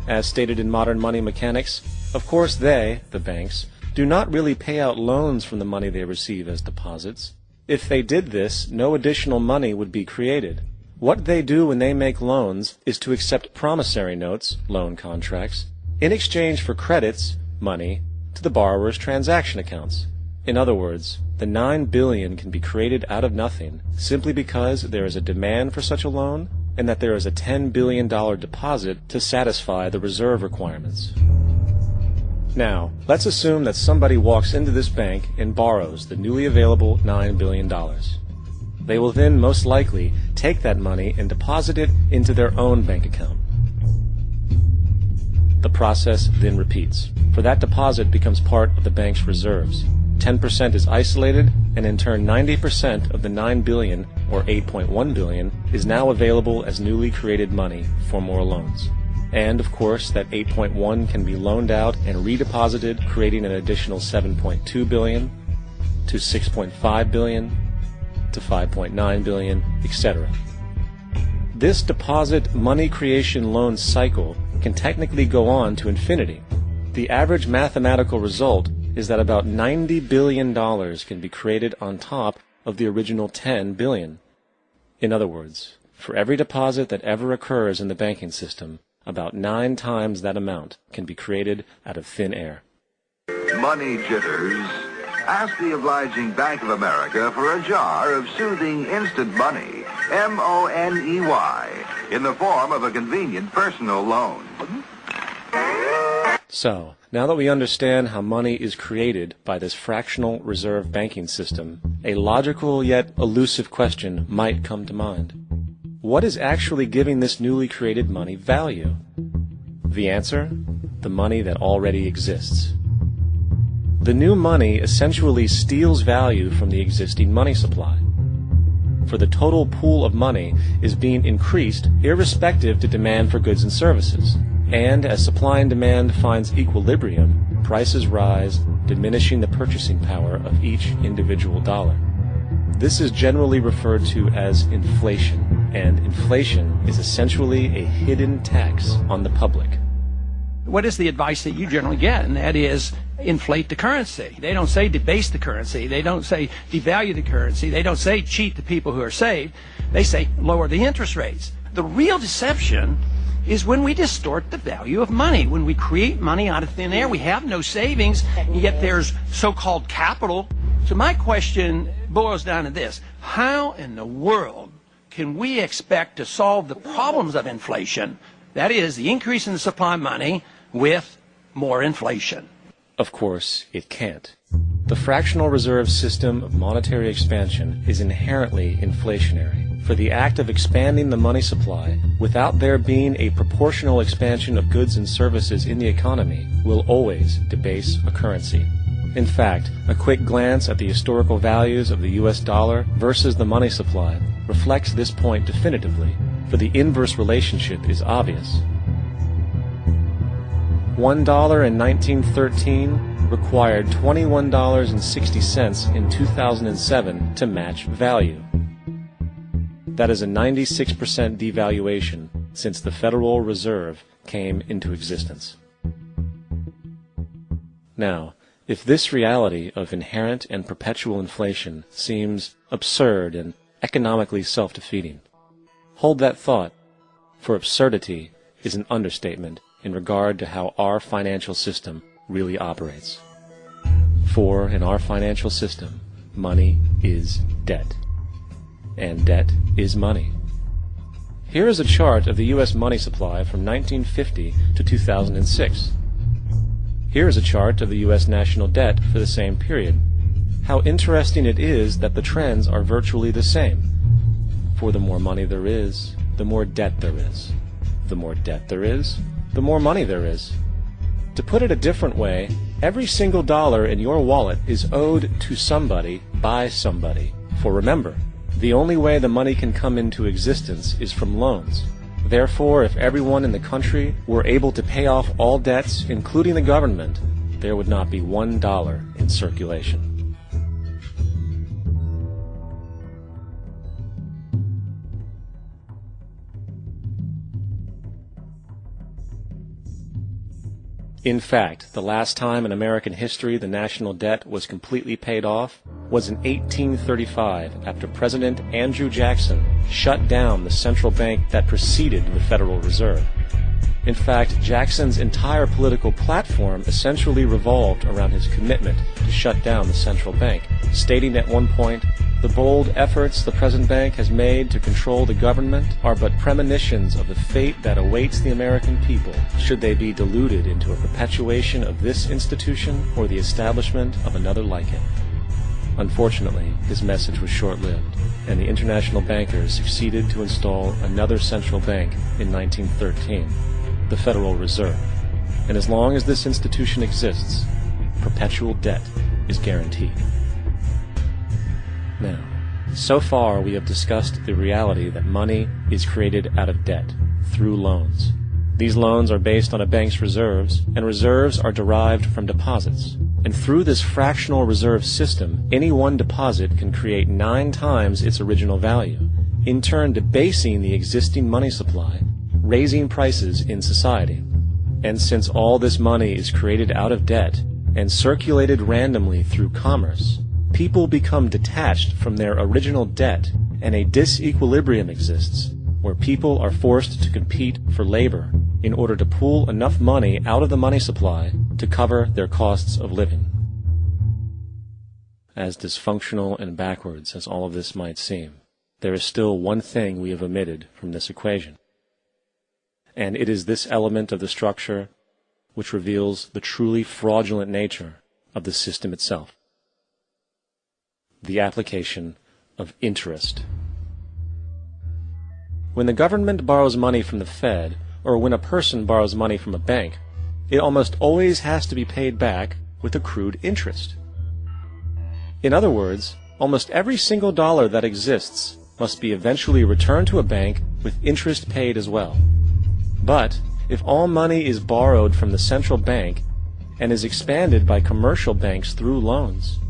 As stated in modern money mechanics, of course they, the banks, do not really pay out loans from the money they receive as deposits. If they did this, no additional money would be created. What they do when they make loans is to accept promissory notes, loan contracts, in exchange for credits, money, to the borrower's transaction accounts. In other words, the $9 billion can be created out of nothing simply because there is a demand for such a loan and that there is a $10 billion deposit to satisfy the reserve requirements. Now, let's assume that somebody walks into this bank and borrows the newly available $9 billion. They will then most likely take that money and deposit it into their own bank account. The process then repeats, for that deposit becomes part of the bank's reserves. 10% is isolated, and in turn 90% of the $9 billion, or $8.1 billion, is now available as newly created money for more loans. And, of course, that 8.1 can be loaned out and redeposited, creating an additional 7.2 billion, to 6.5 billion, to 5.9 billion, etc. This deposit money creation loan cycle can technically go on to infinity. The average mathematical result is that about $90 billion can be created on top of the original $10 billion. In other words, for every deposit that ever occurs in the banking system, about 9 times that amount can be created out of thin air. Money jitters? Ask the obliging Bank of America for a jar of soothing instant money, M-O-N-E-Y, in the form of a convenient personal loan. So, now that we understand how money is created by this fractional reserve banking system, a logical yet elusive question might come to mind. What is actually giving this newly created money value? The answer? The money that already exists. The new money essentially steals value from the existing money supply. For the total pool of money is being increased irrespective to demand for goods and services. And as supply and demand finds equilibrium, prices rise, diminishing the purchasing power of each individual dollar. This is generally referred to as inflation, and inflation is essentially a hidden tax on the public. What is the advice that you generally get? And that is, inflate the currency. They don't say debase the currency. They don't say devalue the currency. They don't say cheat the people who are saved. They say lower the interest rates. The real deception is when we distort the value of money. When we create money out of thin air, we have no savings, and yet there's so-called capital. So my question boils down to this: how in the world can we expect to solve the problems of inflation, that is, the increase in the supply of money, with more inflation? Of course, it can't. The fractional reserve system of monetary expansion is inherently inflationary. For the act of expanding the money supply, without there being a proportional expansion of goods and services in the economy, will always debase a currency. In fact, a quick glance at the historical values of the US dollar versus the money supply reflects this point definitively, for the inverse relationship is obvious. $1 in 1913 required $21.60 in 2007 to match value. That is a 96% devaluation since the Federal Reserve came into existence. Now, if this reality of inherent and perpetual inflation seems absurd and economically self-defeating, hold that thought, for absurdity is an understatement in regard to how our financial system really operates. For in our financial system, money is debt, and debt is money. Here is a chart of the U.S. money supply from 1950 to 2006. Here is a chart of the U.S. national debt for the same period. How interesting it is that the trends are virtually the same. For the more money there is, the more debt there is. The more debt there is, the more money there is. To put it a different way, every single dollar in your wallet is owed to somebody by somebody. For remember, the only way the money can come into existence is from loans. Therefore, if everyone in the country were able to pay off all debts, including the government, there would not be $1 in circulation. In fact, the last time in American history the national debt was completely paid off was in 1835 after President Andrew Jackson shut down the central bank that preceded the Federal Reserve. In fact, Jackson's entire political platform essentially revolved around his commitment to shut down the central bank, stating at one point, "The bold efforts the present bank has made to control the government are but premonitions of the fate that awaits the American people should they be deluded into a perpetuation of this institution or the establishment of another like it." Unfortunately, his message was short-lived, and the international bankers succeeded to install another central bank in 1913. The Federal Reserve. And as long as this institution exists, perpetual debt is guaranteed. Now, so far we have discussed the reality that money is created out of debt, through loans. These loans are based on a bank's reserves, and reserves are derived from deposits. And through this fractional reserve system, any one deposit can create 9 times its original value, in turn debasing the existing money supply, raising prices in society. And since all this money is created out of debt and circulated randomly through commerce, people become detached from their original debt, and a disequilibrium exists where people are forced to compete for labor in order to pool enough money out of the money supply to cover their costs of living. As dysfunctional and backwards as all of this might seem, there is still one thing we have omitted from this equation. And it is this element of the structure which reveals the truly fraudulent nature of the system itself. The application of interest. When the government borrows money from the Fed, or when a person borrows money from a bank, it almost always has to be paid back with accrued interest. In other words, almost every single dollar that exists must be eventually returned to a bank with interest paid as well. But if all money is borrowed from the central bank and is expanded by commercial banks through loans,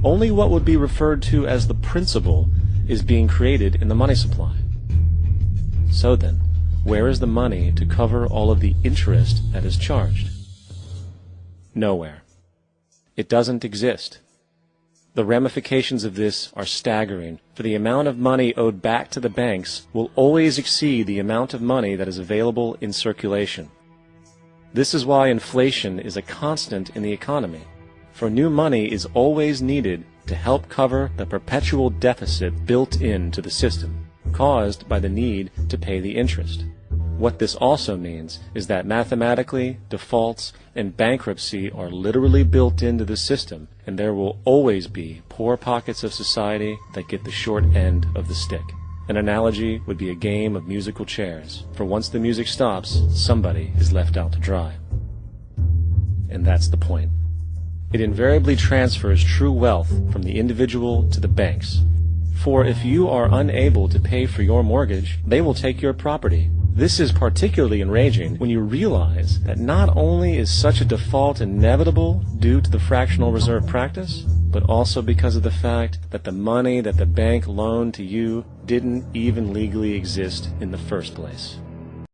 only what would be referred to as the principal is being created in the money supply. So then, where is the money to cover all of the interest that is charged? Nowhere. It doesn't exist. The ramifications of this are staggering, for the amount of money owed back to the banks will always exceed the amount of money that is available in circulation. This is why inflation is a constant in the economy, for new money is always needed to help cover the perpetual deficit built into the system, caused by the need to pay the interest. What this also means is that mathematically, defaults and bankruptcy are literally built into the system, and there will always be poor pockets of society that get the short end of the stick. An analogy would be a game of musical chairs, for once the music stops, somebody is left out to dry. And that's the point. It invariably transfers true wealth from the individual to the banks. For if you are unable to pay for your mortgage, they will take your property. This is particularly enraging when you realize that not only is such a default inevitable due to the fractional reserve practice, but also because of the fact that the money that the bank loaned to you didn't even legally exist in the first place.